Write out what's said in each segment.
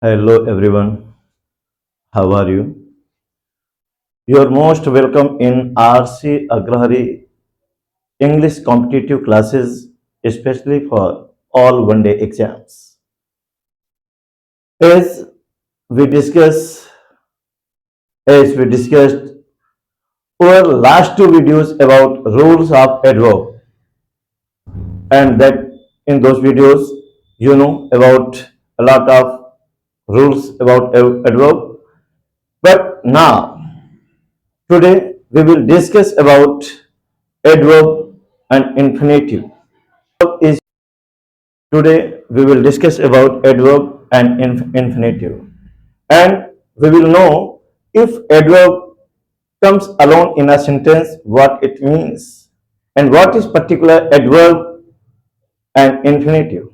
Hello everyone, how are you? You are most welcome in RC Agrahari English competitive classes, especially for all one-day exams. As we discuss, as we discussed our last two videos about rules of adverb, and that in those videos you know about a lot of rules about adverb. But now today we will discuss about adverb and infinitive. Is Today we will discuss about adverb and infinitive, and we will know if adverb comes alone in a sentence what it means and what is particular adverb and infinitive.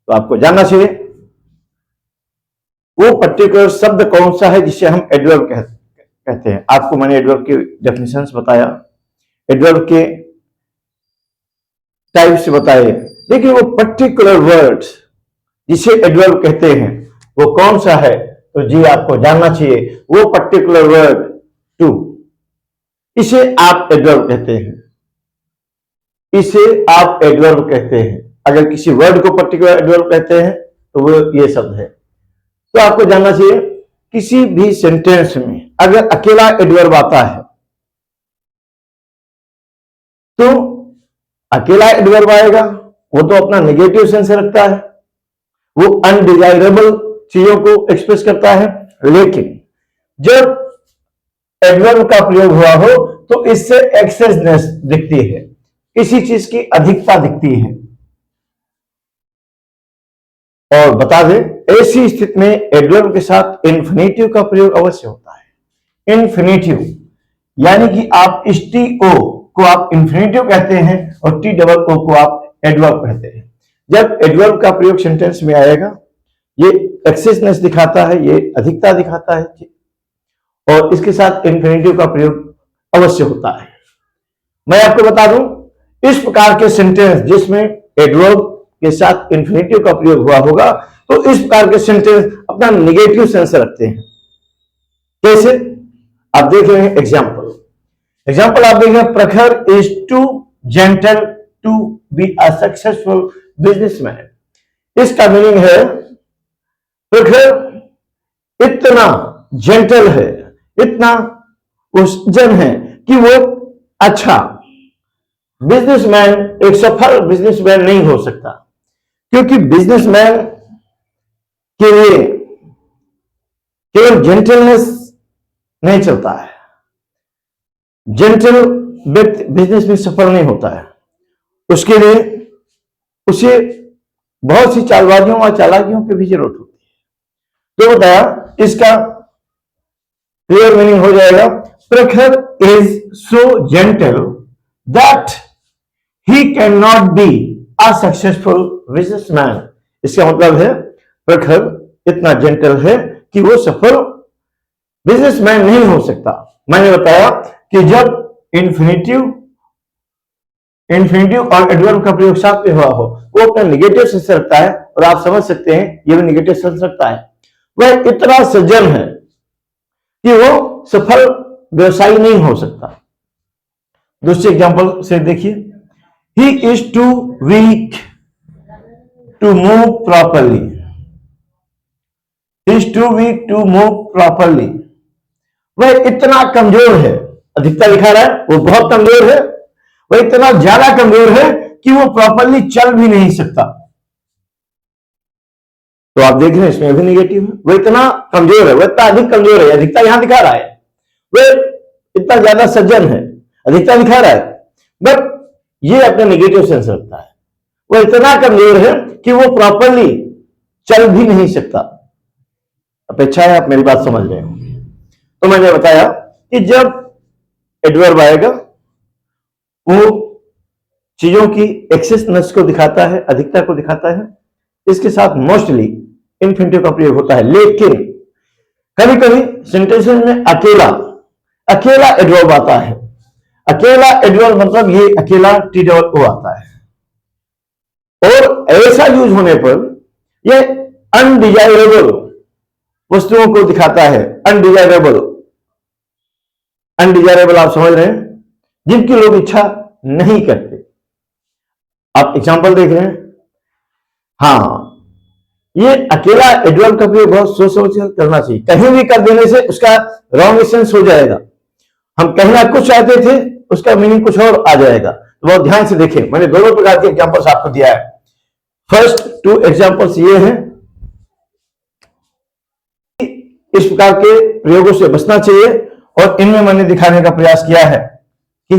तो आपको जानना चाहिए वो particular शब्द कौन सा है जिसे हम एडवर्ब कहते हैं। आपको मैंने एडवर्ब की डेफिनेशंस बताया, एडवर्ब के टाइप्स बताए, लेकिन वो पर्टिकुलर वर्ड जिसे एडवर्ब कहते हैं वो कौन सा है, तो जी आपको जानना चाहिए वो पर्टिकुलर वर्ड टू, इसे आप एडवर्ब कहते हैं, इसे आप एडवर्ब कहते हैं। अगर किसी वर्ड को पर्टिकुलर एडवर्ब कहते हैं तो वो ये शब्द है। तो आपको जानना चाहिए किसी भी सेंटेंस में अगर अकेला एडवर्ब आता है तो अकेला एडवर्ब आएगा, वो तो अपना नेगेटिव सेंस रखता है, वो अनडिजायरेबल चीजों को एक्सप्रेस करता है। लेकिन जब एडवर्ब का प्रयोग हुआ हो तो इससे एक्सेसनेस दिखती है, किसी चीज की अधिकता दिखती है। और बता दें ऐसी स्थिति में एडवर्ब के साथ इन्फिनेटिव का प्रयोग अवश्य होता है। इन्फिनेटिव यानी कि आप टी ओ को आप इन्फिनेटिव कहते हैं और टी डबल ओ को आप एडवर्ब कहते हैं। जब एडवर्ब का प्रयोग सेंटेंस में आएगा ये एक्सेसनेस दिखाता है, ये अधिकता दिखाता है, और इसके साथ इन्फिनेटिव का प्रयोग अवश्य होता है। मैं आपको बता दूं इस प्रकार के सेंटेंस जिसमें एडवर्ब के साथ इन्फिनेटिव का प्रयोग हुआ होगा तो इस प्रकार के सेंटेंस अपना नेगेटिव सेंस रखते हैं। कैसे आप देख रहे हैं एग्जाम्पल आप देख रहे हैं, Prakhar is too gentle to be a successful businessman. इसका मीनिंग है प्रखर इतना जेंटल है, इतना उज्जन है कि वो अच्छा बिजनेसमैन, एक सफल बिजनेसमैन नहीं हो सकता, क्योंकि बिजनेसमैन के लिए केवल जेंटलनेस नहीं चलता है। जेंटल व्यक्ति बिजनेस में सफल नहीं होता है, उसके लिए उसे बहुत सी चालबाजियों और चालाकियों की भी जरूरत होती है। तो बताया इसका क्लियर मीनिंग हो जाएगा, प्रखर is so gentle that he can not be a successful businessman. इसका मतलब है प्रखर इतना जेंटल है कि वो सफल बिजनेसमैन नहीं हो सकता। मैंने बताया कि जब इन्फिनेटिव और एडवर्ब का प्रयोग साथ में हुआ हो वो अपना नेगेटिव सेंस रखता है, और आप समझ सकते हैं ये भी नेगेटिव सेंस रखता है। वह इतना सज्जन है कि वो सफल व्यवसायी नहीं हो सकता। दूसरे एग्जांपल से देखिए, he is too weak to move properly. Is too weak to move properly, वह इतना कमजोर है, अधिकता लिखा रहा है, वो बहुत कमजोर है, वह इतना ज्यादा कमजोर है कि वो प्रॉपरली चल भी नहीं सकता। तो आप देख रहे हैं इसमें भी नेगेटिव है, वो इतना कमजोर है, वह इतना अधिक कमजोर है, अधिकता यहां दिखा रहा है, वह इतना ज्यादा सज्जन है, अधिकता दिखा रहा है, बट ये अपना नेगेटिव सेंस रखता है। वह इतना कमजोर है कि वो प्रॉपरली चल भी नहीं सकता। अपेक्षा है आप मेरी बात समझ रहे हो। तो मैंने बताया कि जब एडवर्ब आएगा वो चीजों की एक्सेसनेस को दिखाता है, अधिकता को दिखाता है, इसके साथ मोस्टली इन्फिनेटिव का प्रयोग होता है। लेकिन कभी कभी सेंटेंसेस में अकेला एडवर्ब आता है। अकेला एडवर्ब मतलब ये अकेला टी डबल ओ आता है, और ऐसा यूज होने पर ये अनडिजायरेबल वस्तुओं को दिखाता है। अनडिजायरेबल, अनडिजायरेबल आप समझ रहे हैं, जिनकी लोग इच्छा नहीं करते। आप एग्जांपल देख रहे हैं। हाँ, ये अकेला एडवर्ब का प्रयोग बहुत सोच समझ कर करना चाहिए। कहीं भी कर देने से उसका रॉन्ग सेंस हो जाएगा। हम कहना कुछ चाहते थे, उसका मीनिंग कुछ और आ जाएगा। तो बहुत ध्यान से देखें, मैंने दोनों प्रकार के एग्जांपल्स आपको दिया है। फर्स्ट 2 एग्जांपल्स ये हैं, इस प्रकार के प्रयोगों से बचना चाहिए, और इनमें मैंने दिखाने का प्रयास किया है कि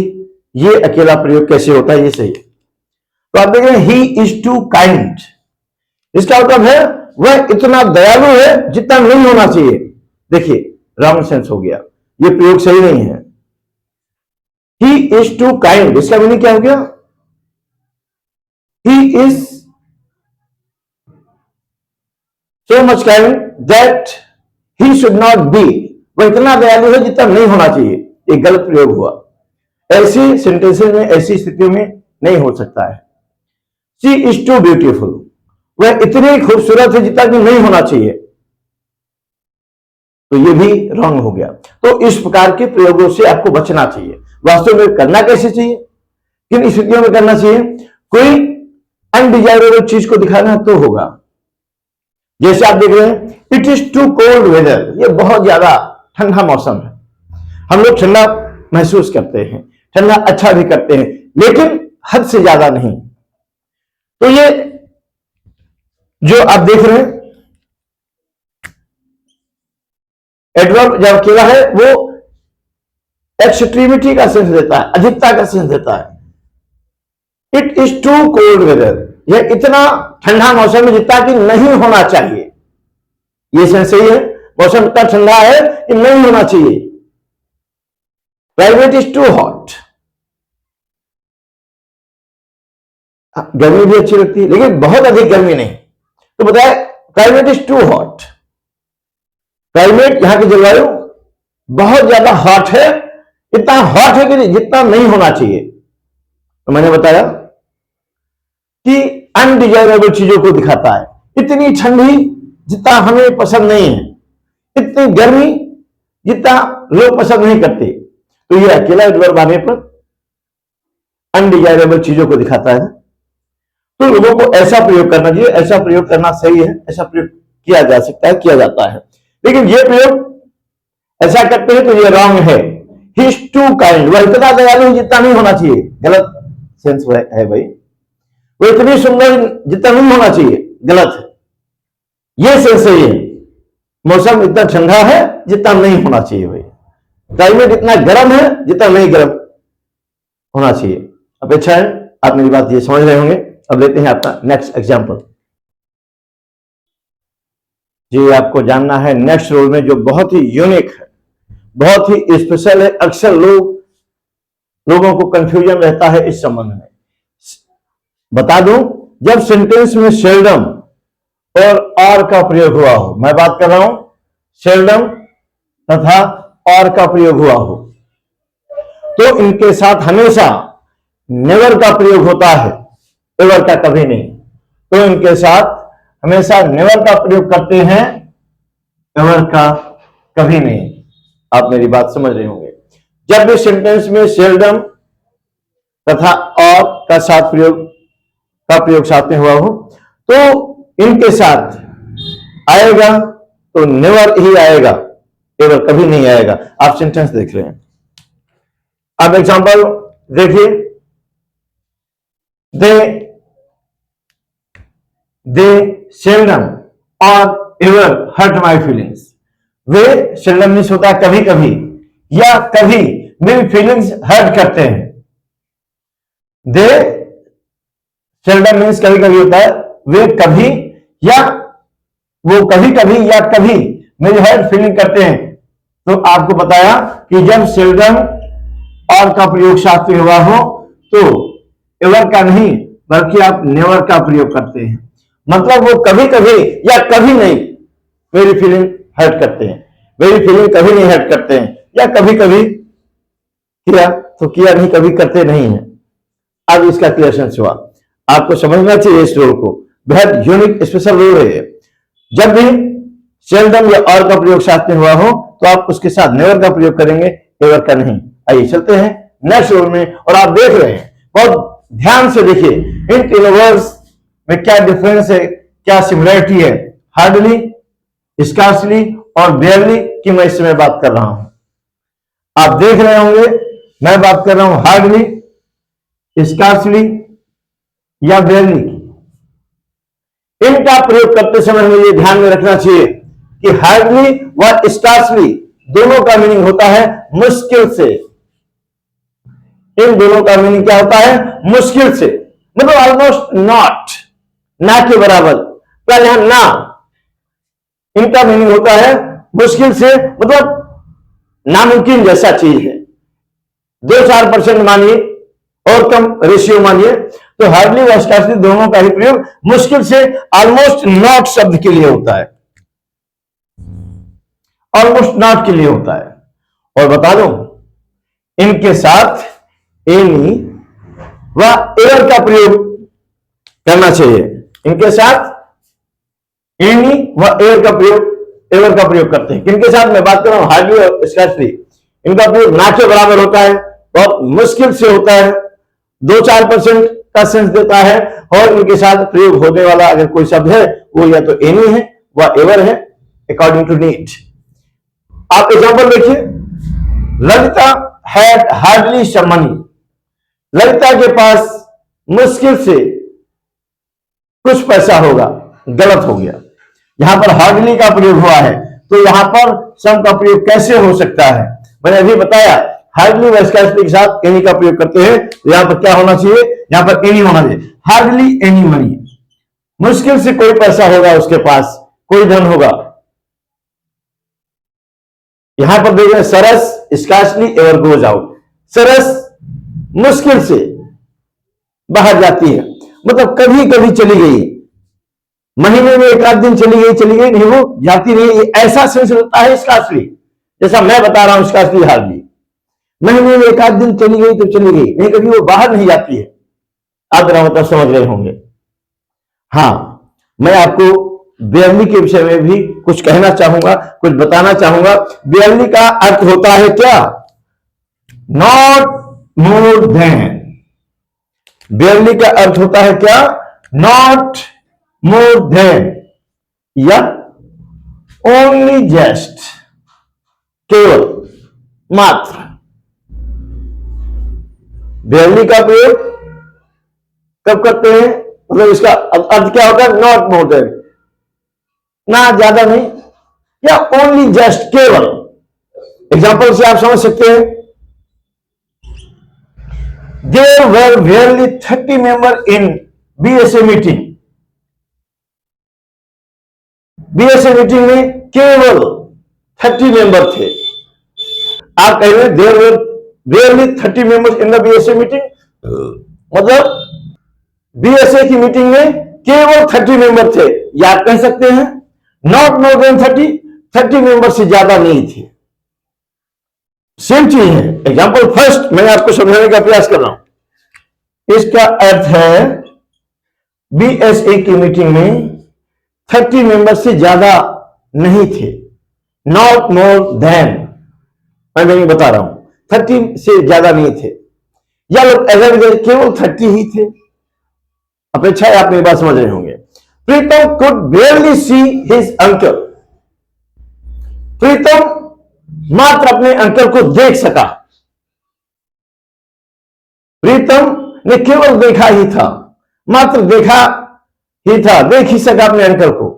ये अकेला प्रयोग कैसे होता है, ये सही है। तो आप देख रहे हैं, ही इज टू काइंड, इसका मतलब है वह इतना दयालु है जितना नहीं होना चाहिए। देखिए, रॉन्ग सेंस हो गया, ये प्रयोग सही नहीं है। ही इज टू काइंड, इसका मीनिंग क्या हो गया? He is so much kind that he should not be, वह इतना दयालु है जितना नहीं होना चाहिए। ये गलत प्रयोग हुआ। ऐसी सेंटेंसेस में, ऐसी स्थितियों में नहीं हो सकता है। शी इज टू ब्यूटीफुल, वह इतनी खूबसूरत है जितना कि नहीं होना चाहिए, तो ये भी रॉन्ग हो गया। तो इस प्रकार के प्रयोगों से आपको बचना चाहिए। वास्तव में करना कैसे चाहिए, किन स्थितियों में करना चाहिए? कोई अनडिजायरेबल चीज को दिखाना तो होगा। जैसे आप देख रहे हैं, it is too cold weather, ये बहुत ज्यादा ठंडा मौसम है। हम लोग ठंडा महसूस करते हैं, ठंडा अच्छा भी करते हैं, लेकिन हद से ज्यादा नहीं। तो ये जो आप देख रहे हैं, एडवर्ब जब अकेला है वो एक्सट्रीमिटी का सेंस देता है, अधिकता का सेंस देता है। It is too cold weather, यह इतना ठंडा मौसम है जितना कि नहीं होना चाहिए। यह सेंस सही है, मौसम इतना ठंडा है कि नहीं होना चाहिए। क्लाइमेट इज टू हॉट, गर्मी भी अच्छी लगती है लेकिन बहुत अधिक गर्मी नहीं। तो बताया climate is too hot, climate यहां की जलवायु बहुत ज्यादा हॉट है, इतना हॉट है कि जितना नहीं होना चाहिए। तो मैंने बताया कि अनडिजायरेबल चीजों को दिखाता है। इतनी ठंडी जितना हमें पसंद नहीं है, इतनी गर्मी जितना लोग पसंद नहीं करते। तो ये अकेला एडवर्ब आने पर अनडिजायरेबल चीजों को दिखाता है। तो लोगों को ऐसा प्रयोग करना चाहिए, ऐसा प्रयोग करना सही है, ऐसा प्रयोग किया जा सकता है, किया जाता है। लेकिन ये प्रयोग ऐसा करते हैं तो ये रॉन्ग है। ही इज टू काइंड, वह इतना दयालु जितना नहीं होना चाहिए, गलत सेंस है भाई। वो इतनी सुंदर जितना नहीं होना चाहिए, गलत है। ये सेंस सही है, मौसम इतना ठंडा है जितना नहीं होना चाहिए भाई। क्लाइमेट इतना गर्म है जितना नहीं गर्म होना चाहिए। अपेक्षा है आप मेरी बात ये समझ रहे होंगे। अब लेते हैं आपका नेक्स्ट एग्जाम्पल। जी, आपको जानना है नेक्स्ट रोल में जो बहुत ही यूनिक है, बहुत ही स्पेशल है। अक्सर लोगों को कंफ्यूजन रहता है इस संबंध में। बता दूं, जब सेंटेंस में सेल्डम और और का प्रयोग हुआ हो, मैं बात कर रहा हूं सेल्डम तथा और का प्रयोग हुआ हो, तो इनके साथ हमेशा नेवर का प्रयोग होता है, एवर का कभी नहीं। तो इनके साथ हमेशा नेवर का प्रयोग करते हैं, एवर का कभी नहीं। आप मेरी बात समझ रहे होंगे। जब भी सेंटेंस में सेल्डम तथा और का प्रयोग साथ में हुआ हो, तो इनके साथ आएगा तो नेवर ही आएगा, एवर कभी नहीं आएगा। आप सेंटेंस देख रहे हैं। अब एग्जांपल देखिए, they seldom or ever hurt my feelings. वे सेल्डम मीन्स होता है कभी कभी, या कभी मेरी फीलिंग्स हर्ट करते हैं। दे सेल्डम मीन्स कभी कभी होता है, वे कभी या वो कभी कभी या कभी मेरी हर्ट फीलिंग करते हैं। तो आपको बताया कि जब सेल्डम और का प्रयोग साथ में हुआ हो तो एवर का नहीं बल्कि आप नेवर का प्रयोग करते हैं। मतलब वो कभी कभी या कभी नहीं मेरी फीलिंग हर्ट करते हैं, मेरी फीलिंग कभी नहीं हर्ट करते हैं, या कभी कभी किया तो किया नहीं, कभी करते नहीं है। अब इसका क्लियर सेंस हुआ। आपको समझना चाहिए इस रोल को, बेहद यूनिक स्पेशल रोल है। जब भी सेल्डम या और का प्रयोग साथ में हुआ हो तो आप उसके साथ नेवर का प्रयोग करेंगे, एवर का नहीं। आइए चलते हैं नेक्स्ट रूल में, और आप देख रहे हैं, बहुत ध्यान से देखिए इन तीनों वर्ड्स में क्या डिफरेंस है, क्या सिमिलरिटी है। हार्डली, स्कार्सली और बेयरली की मैं इस समय बात कर रहा हूं। आप देख रहे होंगे मैं बात कर रहा हूं हार्डली, स्कार्सली या बेयरली की। इनका प्रयोग करते समय हमें ये ध्यान में रखना चाहिए कि हार्डली व स्कार्सली दोनों का मीनिंग होता है मुश्किल से। इन दोनों का मीनिंग क्या होता है? मुश्किल से, मतलब ऑलमोस्ट नॉट, ना के बराबर। क्या यहां ना, इनका मीनिंग होता है मुश्किल से, मतलब नामुमकिन जैसा चीज है। 2-4% मानिए और कम रेशियो मानिए, तो हार्डली व स्कार्सली दोनों का ही प्रयोग मुश्किल से ऑलमोस्ट नॉट शब्द के लिए होता है, ऑलमोस्ट नॉट के लिए होता है। और बता दूं, इनके साथ एनी व एवर का प्रयोग करना चाहिए। इनके साथ एनी व एवर का प्रयोग, एवर का प्रयोग करते हैं। किनके साथ मैं बात कर रहा हूं? हार्डली और स्कार्सली। इनका प्रयोग ना के बराबर होता है, बहुत मुश्किल से होता है, 2-4% का सेंस देता है। और इनके साथ प्रयोग होने वाला अगर कोई शब्द है वो या तो एनी है व एवर है, अकॉर्डिंग टू नीड। आप एग्जांपल देखिए, Lalita had hardly some money. Lalita के पास मुश्किल से कुछ पैसा होगा, गलत हो गया। यहां पर हार्डली का प्रयोग हुआ है, तो यहां पर सम का प्रयोग कैसे हो सकता है? मैंने अभी बताया हार्डली व स्कार्सली के साथ एनी का प्रयोग करते हैं, तो यहां पर क्या होना चाहिए? यहां पर एनी होना चाहिए। हार्डली एनी मनी, मुश्किल से कोई पैसा होगा उसके पास, कोई धन होगा। यहां पर देख रहे सरस, स्कार्सली एवर गोज आउट। सरस मुश्किल से बाहर जाती है, मतलब कभी कभी चली गई, महीने में एक आध दिन चली गई नहीं, वो जाती नहीं। ऐसा सेंस होता है स्कार्सली, जैसा मैं बता रहा हूं स्कार्सली हार्डली। महीने में एक आध दिन चली गई तो चली गई, नहीं कभी वो बाहर नहीं जाती है। आप मेरा मतलब समझ रहे होंगे। हाँ, मैं आपको बेयरली के विषय में भी कुछ कहना चाहूंगा, कुछ बताना चाहूंगा। बेयरली का अर्थ होता है क्या? Not more than. बेयरली का अर्थ होता है क्या? नॉट मोर देन या ओनली जस्ट, केवल, मात्र। बेयरली का प्रयोग कब करते हैं? मतलब इसका अर्थ क्या होता है? नॉट मोर देन, ना ज्यादा नहीं, या ओनली जस्ट, केवल। एग्जांपल से आप समझ सकते हैं, there were barely 30 member in BSA meeting. BSA meeting में केवल 30 मेंबर थे। आप कहेंगे there were barely 30 members in the BSA meeting, मतलब बीएसए की मीटिंग में केवल 30 मेंबर थे, या आप कह सकते हैं नॉट मोर देन 30 मेंबर से ज्यादा नहीं थे। सेम चीज है। एग्जांपल फर्स्ट मैं आपको समझाने का प्रयास कर रहा हूं। इसका अर्थ है बीएसए की मीटिंग में 30 मेंबर से ज्यादा नहीं थे, नॉट मोर देन। मैं नहीं बता रहा हूं 30 से ज्यादा नहीं थे, या लोग ऐसा केवल 30 ही थे। अपेक्षा है आप मेरी बात समझ रहे होंगे। Pritam could barely see his uncle. Pritam मात्र अपने अंकल को देख सका। प्रीतम ने केवल देखा ही था, मात्र देखा ही था, देख ही सका अपने अंकल को,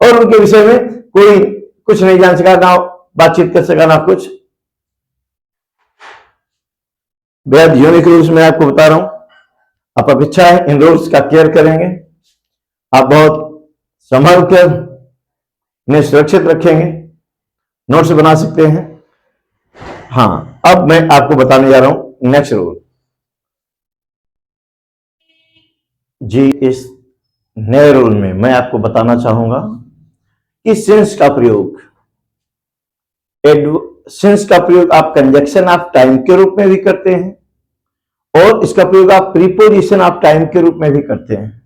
और उनके विषय में कोई कुछ नहीं जान सका, ना बातचीत कर सका, ना कुछ। बेहद यूनिक रूल्स में आपको बता रहा हूं। आप अपेक्षा है इन रूल्स का केयर करेंगे, आप बहुत संभल कर इन्हें सुरक्षित रखेंगे, नोट्स बना सकते हैं। हाँ, अब मैं आपको बताने जा रहा हूं नेक्स्ट रूल। जी, इस नए रूल में मैं आपको बताना चाहूंगा कि सिंस का प्रयोग, सिंस का प्रयोग आप कंजक्शन ऑफ टाइम के रूप में भी करते हैं, और इसका प्रयोग आप प्रीपोजिशन ऑफ टाइम के रूप में भी करते हैं।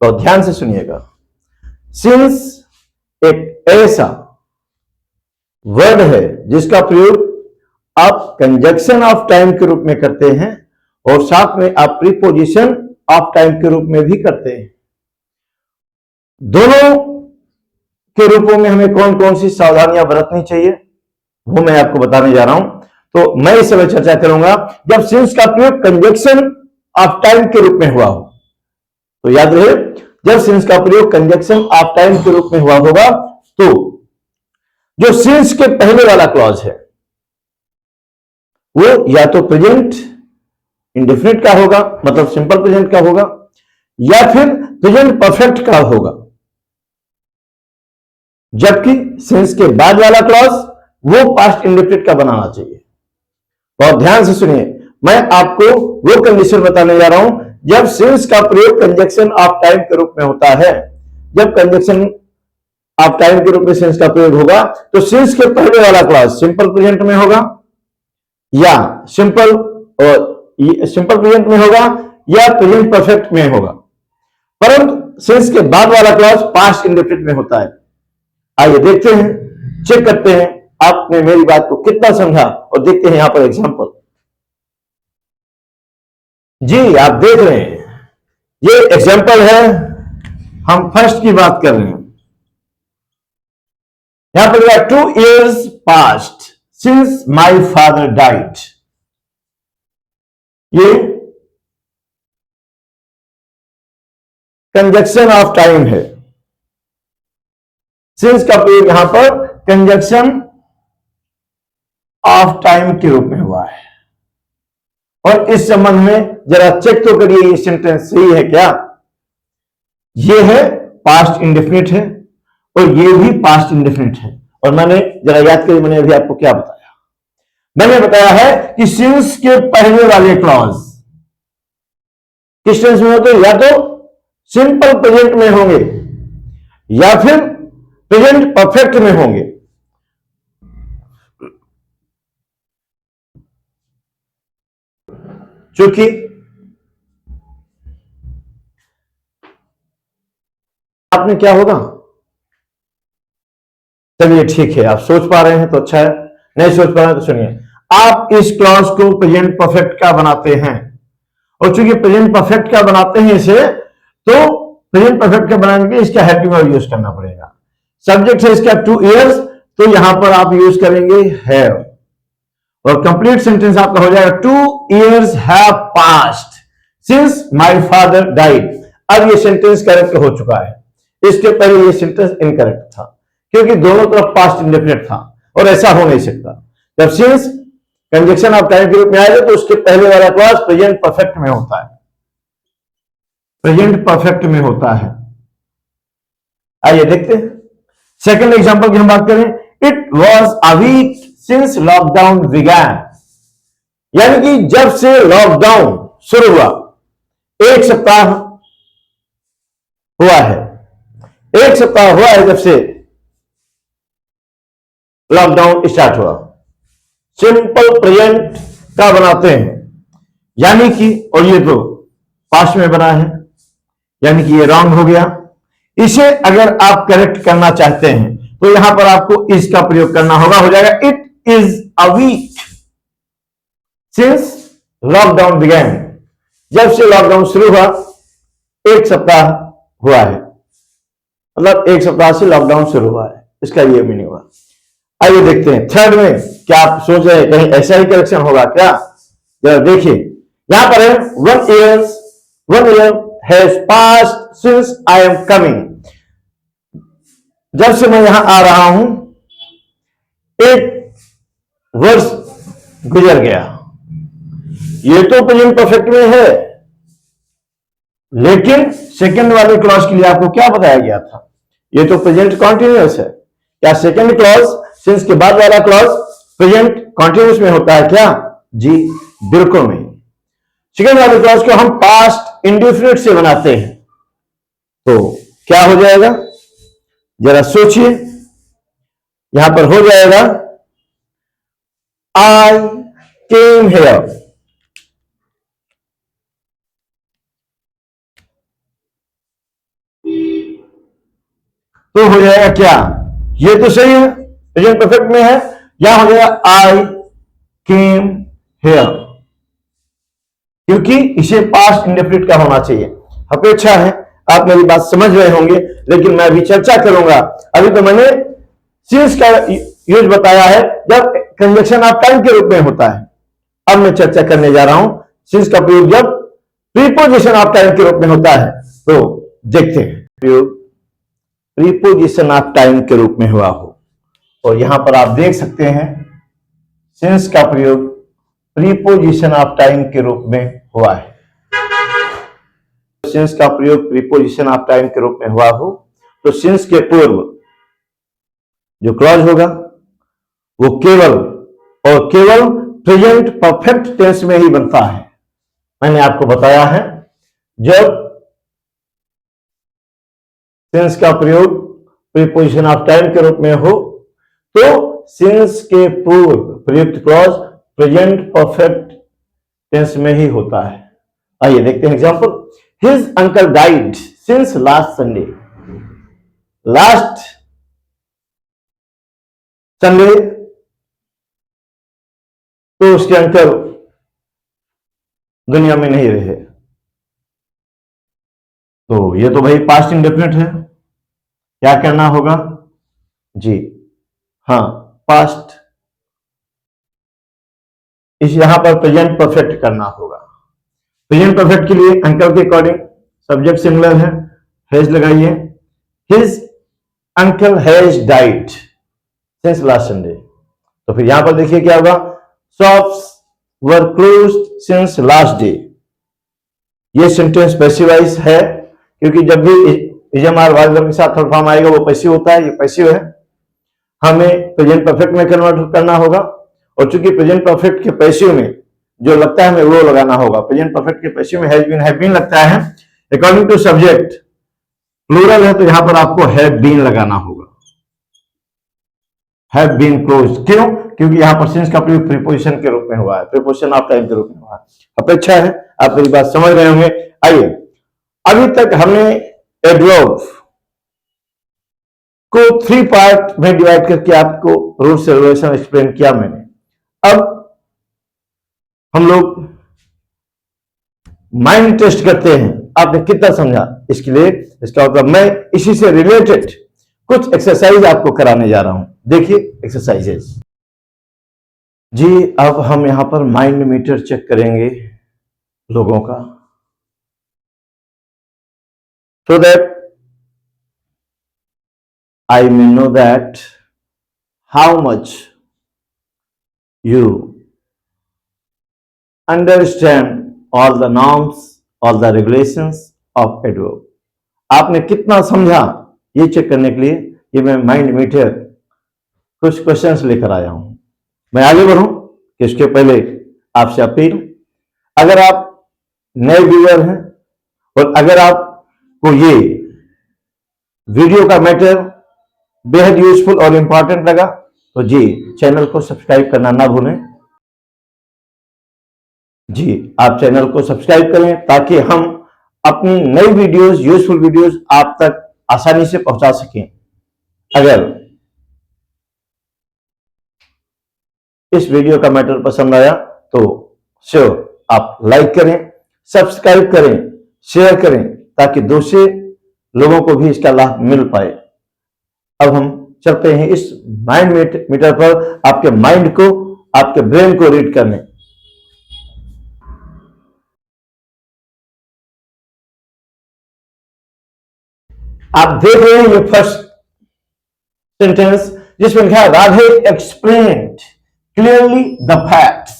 तो ध्यान से सुनिएगा। सिंस एक ऐसा वर्ड है जिसका प्रयोग आप कंजक्शन ऑफ टाइम के रूप में करते हैं और साथ में आप प्रीपोजिशन ऑफ टाइम के रूप में भी करते हैं। दोनों के रूपों में हमें कौन कौन सी सावधानियां बरतनी चाहिए वो मैं आपको बताने जा रहा हूं। तो मैं इस समय चर्चा करूंगा जब सिंस का प्रयोग कंजक्शन ऑफ टाइम के रूप में हुआ हो। तो याद रहे, जब सिंस का प्रयोग कंजक्शन ऑफ टाइम के रूप में हुआ होगा तो जो सिंस के पहले वाला क्लॉज है वो या तो प्रेजेंट इंडेफिनिट का होगा, मतलब सिंपल प्रेजेंट का होगा, या फिर प्रेजेंट परफेक्ट का होगा। जबकि सिंस के बाद वाला क्लॉज वो पास्ट इंडेफिनिट का बनाना चाहिए। बहुत ध्यान से सुनिए, मैं आपको वो कंडीशन बताने जा रहा हूं जब सिंस का प्रयोग कंजक्शन ऑफ टाइम के रूप में होता है। जब कंजक्शन ऑफ टाइम के रूप में सिंस का प्रयोग होगा तो सिंस के पहले वाला क्लॉज सिंपल प्रेजेंट में होगा या सिंपल प्रेजेंट में होगा या प्रेजेंट परफेक्ट में होगा, परंतु सिंस के बाद वाला क्लॉज पास्ट इंडेफिनिट में होता है। आइए देखते हैं, चेक करते हैं आपने मेरी बात को कितना समझा और देखते हैं यहां पर एग्जांपल। जी आप देख रहे हैं ये एग्जांपल है, हम फर्स्ट की बात कर रहे हैं। यहां पर 2 years passed since my father died। ये कंजक्शन ऑफ टाइम है। सिंस का प्रयोग यहां पर कंजक्शन ऑफ टाइम के रूप में हुआ है। और इस संबंध में जरा चेक तो करिए ये सेंटेंस सही है क्या। ये है पास्ट इंडेफिनिट है और ये भी पास्ट इंडेफिनिट है। और मैंने जरा याद करिए, मैंने अभी आपको क्या बताया। मैंने बताया है कि सिंस के पहले वाले क्लॉज किस टेंस में होते हैं, या तो सिंपल प्रेजेंट में होंगे या फिर प्रेजेंट परफेक्ट में होंगे। चूंकि आपने क्या होगा, चलिए ठीक है, आप सोच पा रहे हैं तो अच्छा है, नहीं सोच पा रहे हैं तो सुनिए। आप इस क्लॉज को प्रेजेंट परफेक्ट का बनाते हैं और चूंकि प्रेजेंट परफेक्ट का बनाते हैं इसे, तो प्रेजेंट परफेक्ट का बनाने के लिए इसका हेल्पिंग वर्ब यूज करना पड़ेगा। सब्जेक्ट है इसका 2 years, तो यहां पर आप यूज करेंगे हैव और कंप्लीट सेंटेंस आपका हो जाएगा 2 years have passed since my father died। अब ये सेंटेंस करेक्ट हो चुका है, इसके पहले ये सेंटेंस इनकरेक्ट था क्योंकि दोनों तरफ पास्ट इंडेफिनिट था और ऐसा हो नहीं सकता। जब सिंस कंजक्शन ऑफ टाइम के रूप में आएगा तो उसके पहले वाला क्लॉज प्रेजेंट परफेक्ट में होता है, प्रेजेंट परफेक्ट में होता है। आइए देखते हैं सेकंड एग्जांपल की हम बात करें। It was a week since lockdown began, यानी कि जब से लॉकडाउन शुरू हुआ, एक सप्ताह हुआ है, एक सप्ताह हुआ है जब से लॉकडाउन स्टार्ट हुआ। सिंपल प्रेजेंट का बनाते हैं, यानी कि, और ये तो पास्ट में बना है यानी कि ये रॉन्ग हो गया। इसे अगर आप करेक्ट करना चाहते हैं तो यहां पर आपको इसका प्रयोग करना होगा, हो जाएगा it is a week since lockdown began. जब से लॉकडाउन शुरू हुआ एक सप्ताह हुआ है, मतलब एक सप्ताह से लॉकडाउन शुरू हुआ है, इसका ये मीनिंग हुआ। आइए देखते हैं थर्ड में, क्या आप सोच रहे हैं कहीं ऐसा ही करेक्शन होगा क्या। जरा देखिए यहां पर है 1 year has passed since I am coming. जब से मैं यहां आ रहा हूं एक वर्ष गुजर गया। ये तो प्रेजेंट परफेक्ट में है, लेकिन सेकंड वाले क्लॉज के लिए आपको क्या बताया गया था, ये तो प्रेजेंट कॉन्टिन्यूअस है। क्या सेकंड क्लॉज सिंस के बाद वाला क्लॉज प्रेजेंट कॉन्टिन्यूअस में होता है क्या? जी बिल्कुल नहीं। सेकंड वाले क्लॉज को हम पास्ट इंडेफिनिट से बनाते हैं, तो क्या हो जाएगा जरा सोचिए। यहां पर हो जाएगा आई केम हियर। तो हो जाएगा क्या, ये तो सही है, प्रेजेंट परफेक्ट में है, या हो जाएगा आई केम हेयर, क्योंकि इसे पास्ट इंडेफिनिट का होना चाहिए। अपेक्षा है आप मेरी बात समझ रहे होंगे, लेकिन मैं अभी चर्चा करूंगा। अभी तो मैंने सिंस का यूज बताया है जब कंजक्शन ऑफ टाइम के रूप में होता है। अब मैं चर्चा करने जा रहा हूं सिंस का प्रयोग जब प्रीपोजिशन ऑफ टाइम के रूप में होता है। तो देखते हैं प्रयोग प्रीपोजिशन ऑफ टाइम के रूप में हुआ हो, और यहां पर आप देख सकते हैं सिंस का प्रयोग प्रीपोजिशन ऑफ टाइम के रूप में हुआ है। सिंस का प्रयोग प्रीपोजिशन ऑफ टाइम के रूप में हुआ हो तो सिंस के पूर्व जो क्लॉज होगा वो केवल और केवल प्रेजेंट परफेक्ट टेंस में ही बनता है। मैंने आपको बताया है जब सिंस का प्रयोग प्रीपोजिशन ऑफ टाइम के रूप में हो तो सिंस के पूर्व प्रयुक्त क्लॉज प्रेजेंट परफेक्ट टेंस में ही होता है। आइए देखते हैं example. His uncle died since last Sunday. Last Sunday तो उसके अंकल दुनिया में नहीं रहे, तो ये तो भाई पास्ट इंडेफिनिट है, क्या करना होगा जी, हाँ पास्ट, इस यहां पर प्रेजेंट परफेक्ट करना होगा। प्रेजेंट परफेक्ट के लिए अंकल के अकॉर्डिंग सब्जेक्ट सिमिलर है, हैज लगाइए, his uncle has died since last Sunday. तो फिर यहां पर देखिए क्या होगा, शॉप्स वर क्लोज्ड सिंस लास्ट डे। ये सेंटेंस पैसिव वॉइस है क्योंकि जब भी इजम और वर्ब के साथ थर्ड फॉर्म आएगा वो पैसिव होता है, ये पैसिव है। हमें प्रेजेंट परफेक्ट में कन्वर्ट करना होगा, और चूंकि प्रेजेंट परफेक्ट के पैसिव में जो लगता है हमें वो लगाना होगा। प्रेजेंट परफेक्ट के पैसिव में हैव बीन लगता है, अकॉर्डिंग टू सब्जेक्ट प्लूरल है तो यहां पर आपको हैव बीन लगाना होगा, हैव बीन क्लोज्ड। क्यों? क्योंकि यहां पर सिंस का प्रयोग प्रीपोजिशन के रूप में हुआ है, प्रीपोजिशन ऑफ टाइम के रूप में हुआ है। अपेक्षा है आप मेरी बात समझ रहे होंगे। आइए, अभी तक हमने एडवर्ब को 3 पार्ट में डिवाइड करके आपको रूल्स एंड रेगुलेशन एक्सप्लेन किया मैंने। अब हम लोग माइंड टेस्ट करते हैं, आपने कितना समझा इसके लिए। इसका मतलब मैं इसी से रिलेटेड कुछ एक्सरसाइज आपको कराने जा रहा हूं। देखिए एक्सरसाइजेस जी। अब हम यहां पर माइंड मीटर चेक करेंगे लोगों का, so that I may know that how much you understand all the norms, all the regulations of adverb। आपने कितना समझा ये चेक करने के लिए ये मैं माइंड मीटर कुछ क्वेश्चंस लेकर आया हूं। मैं आगे बढ़ूं कि इसके पहले आपसे अपील, अगर आप नए व्यूअर हैं और अगर आपको ये वीडियो का मैटर बेहद यूजफुल और इंपॉर्टेंट लगा तो जी चैनल को सब्सक्राइब करना ना भूलें। जी आप चैनल को सब्सक्राइब करें ताकि हम अपनी नई वीडियोस, यूजफुल वीडियोस आप तक आसानी से पहुंचा सकें। अगर इस वीडियो का मैटर पसंद आया तो श्योर आप लाइक करें, सब्सक्राइब करें, शेयर करें ताकि दूसरे लोगों को भी इसका लाभ मिल पाए। अब हम चलते हैं इस माइंड मीटर पर आपके माइंड को, आपके ब्रेन को रीड करने। आप देख रहे हैं ये फर्स्ट सेंटेंस जिसमें लिखा है Radhe explained clearly the facts.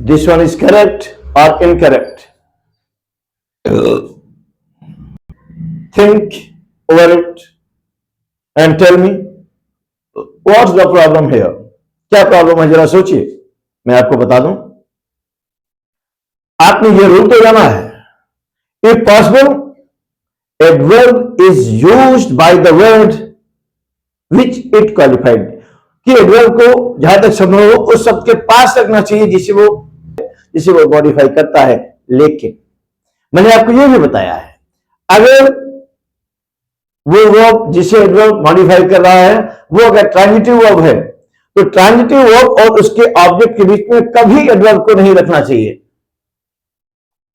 This one is correct और incorrect? Think over it and tell me what's the problem here. क्या प्रॉब्लम है जरा सोचिए, मैं आपको बता दूं। आपने ये रूल तो जाना है, if possible adverb is used by the word which it qualified, कि adverb को जहां तक संभव हो उस शब्द के पास रखना चाहिए जिसे वो मॉडिफाई करता है। लेकिन मैंने आपको यह भी बताया है अगर वो वर्ब जिसे एडवर्ब मॉडिफाई कर रहा है वो अगर ट्रांजिटिव वर्ब है तो ट्रांजिटिव वर्ब और उसके ऑब्जेक्ट के बीच में कभी एडवर्ब को नहीं रखना चाहिए।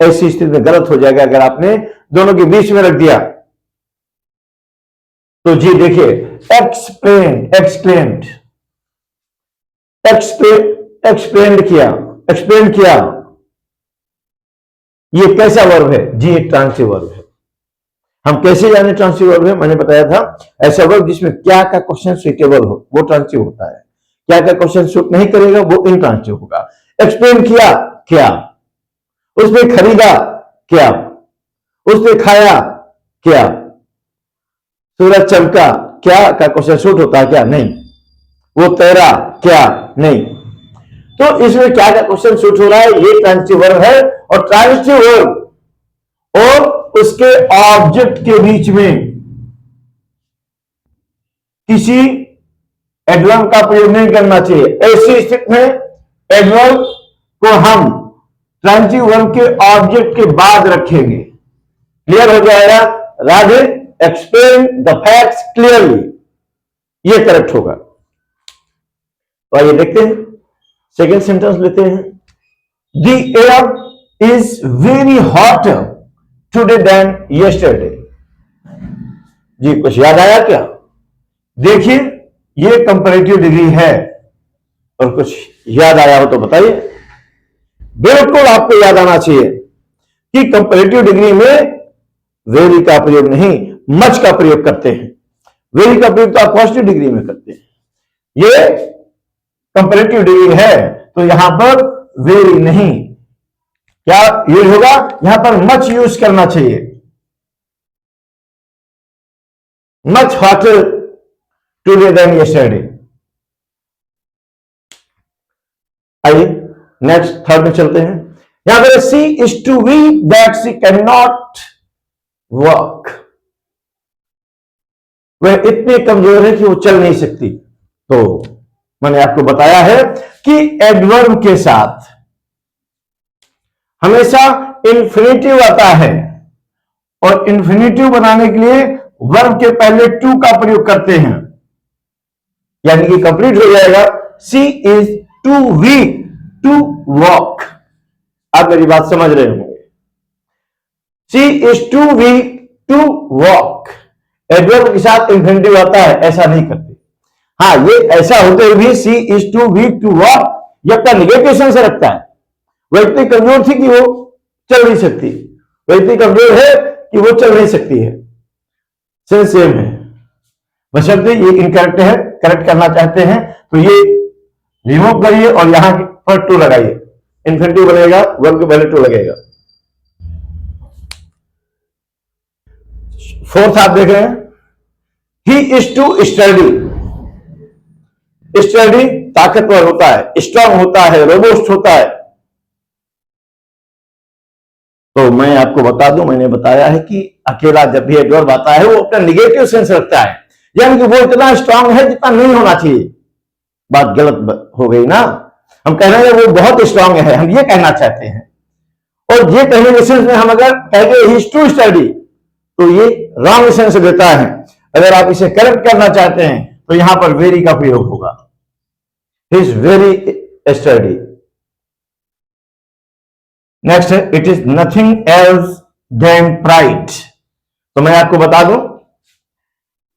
ऐसी स्थिति में गलत हो जाएगा अगर आपने दोनों के बीच में रख दिया। तो जी देखिए, एक्सप्लेन, एक्सप्लेन्ड, एक्सप्लेन किया, ये कैसा वर्ब है जी? एक ट्रांजिटिव वर्ब है। हम कैसे जाने ट्रांजिटिव वर्ब है? मैंने बताया था ऐसा वर्ब जिसमें क्या का क्वेश्चन सुइटेबल हो वो ट्रांजिटिव होता है, क्या का क्वेश्चन सूट नहीं करेगा वो इनट्रांजिटिव होगा। एक्सप्लेन किया, क्या? उसने खरीदा, क्या? उसने खाया, क्या? सूरज चमका, क्या का क्वेश्चन सूट होता है क्या? नहीं। वो तैरा, क्या? नहीं। तो इसमें क्या का क्वेश्चन सूट हो रहा है? ये ट्रांजिटिव वर्ब है। और ट्रांजिटिव वर्ब और उसके ऑब्जेक्ट के बीच में किसी एडवर्ब का प्रयोग नहीं करना चाहिए। ऐसी स्थिति में एडवर्ब को हम ट्रांजिटिव वर्ब के ऑब्जेक्ट के बाद रखेंगे। क्लियर हो जाएगा? Radhe explain the facts clearly, ये करेक्ट होगा। तो आइए देखते हैं, सेकेंड सेंटेंस लेते हैं। The air is very hot today than yesterday. जी कुछ याद आया क्या? देखिए ये कंपैरेटिव डिग्री है और कुछ याद आया हो तो बताइए। बिल्कुल आपको याद आना चाहिए कि कंपैरेटिव डिग्री में वेरी का प्रयोग नहीं मच का प्रयोग करते हैं। वेरी का प्रयोग तो आप पॉजिटिव डिग्री में करते हैं, ये कंपैरेटिव डिग्री है तो यहां पर वेरी नहीं, क्या यूज होगा? यहां पर मच यूज करना चाहिए। Much hotter today than yesterday. आइए नेक्स्ट थर्ड में चलते हैं। यहां पर she is too weak that she can not walk. वह इतनी कमजोर है कि वो चल नहीं सकती। तो मैंने आपको बताया है कि एडवर्ब के साथ हमेशा इंफिनिटिव आता है और इंफिनिटिव बनाने के लिए वर्ब के पहले टू का प्रयोग करते हैं, यानी कि कंप्लीट हो जाएगा she is too weak to walk. आप मेरी बात समझ रहे होंगे। She is too weak to walk, adverb के साथ इंफिनिटिव आता है, ऐसा नहीं करते। हाँ, ये ऐसा होते हुए भी she is too weak to walk ये अपना निगेटिव सेंस रखता है। वह इतनी कमजोर थी कि वो चल नहीं सकती, वह इतनी कमजोर है कि वो चल नहीं सकती है, सेंस सेम है। बशर्ते ये इनकरेक्ट है, करेक्ट करना चाहते हैं तो ये रिमूव करिए और यहां पर टू लगाइए, इन्फिनिटिव बनेगा, वर्ब के पहले टू लगेगा। फोर्थ आप देख रहे हैं, he is too sturdy. Sturdy ताकतवर होता है, स्ट्रांग होता है, रोबोस्ट होता है। तो मैं आपको बता दूं, मैंने बताया है कि अकेला जब भी एडवर्ब आता है वो अपना निगेटिव सेंस रखता है, यानी कि वो इतना स्ट्रांग है जितना नहीं होना चाहिए। बात गलत हो गई ना, हम कह रहे हैं वो बहुत स्ट्रांग है, हम ये कहना चाहते हैं। और ये कहने के सेंस में हम अगर कहते ही इज टू स्टडी तो ये रॉन्ग सेंस देता है। अगर आप इसे करेक्ट करना चाहते हैं तो यहां पर वेरी का प्रयोग होगा, he is very study. Next है it is nothing else than pride. तो मैं आपको बता दूं,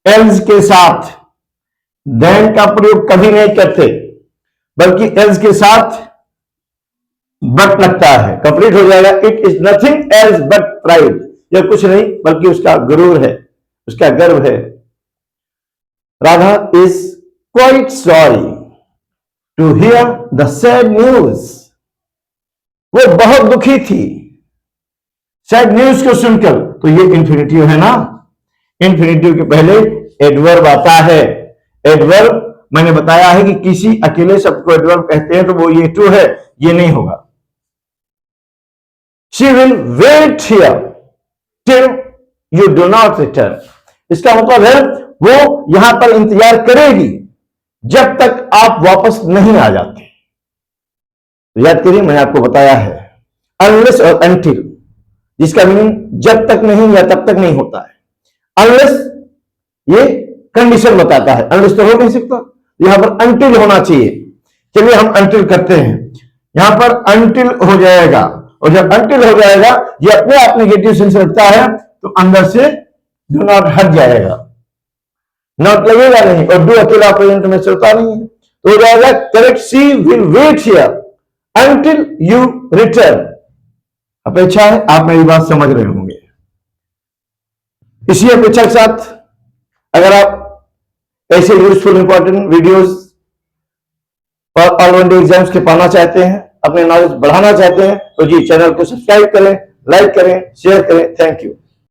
एल्स के साथ देन का प्रयोग कभी नहीं करते, बल्कि एल्स के साथ बट लगता है, कंप्लीट हो जाएगा। It is nothing else but pride, यह कुछ नहीं बल्कि उसका गुरूर है, उसका गर्व है। Radha is quite sorry to hear the sad news. वो बहुत दुखी थी सैड न्यूज को सुनकर। तो ये इंफिनिटिव है ना, इंफिनिटिव के पहले एडवर्ब आता है। एडवर्ब मैंने बताया है कि किसी अकेले शब्द को एडवर्ब कहते हैं तो वो ये टू है, ये नहीं होगा। She will wait here till you do not return. इसका मतलब है वो यहां पर इंतजार करेगी जब तक आप वापस नहीं आ जाते। तो याद करिए, मैंने आपको बताया है अनलेस और अनटिल, जिसका मीनिंग जब तक नहीं या तब तक नहीं होता है। अनलेस ये कंडीशन बताता है, अनलेस तो हो नहीं सकता। यहां पर अनटिल होना चाहिए। चलिए हम अनटिल करते हैं, यहां पर अनटिल हो जाएगा, और जब अनटिल हो जाएगा ये अपने आप नेगेटिव सेंस रखता है, तो अंदर से डू नॉट हट जाएगा, नॉट लगेगा नहीं, और डू अकेला प्रेजेंट में चलता नहीं है, तो हो जाएगा correct, she will wait here until you return. अपेक्षा है आप मेरी बात समझ रहे होंगे। इसी अपेक्षा के साथ अगर आप ऐसे यूजफुल इंपॉर्टेंट वीडियोस और ऑल वन डे एग्जाम्स के पाना चाहते हैं, अपने नॉलेज बढ़ाना चाहते हैं, तो जी चैनल को सब्सक्राइब करें, लाइक करें, शेयर करें। Thank you.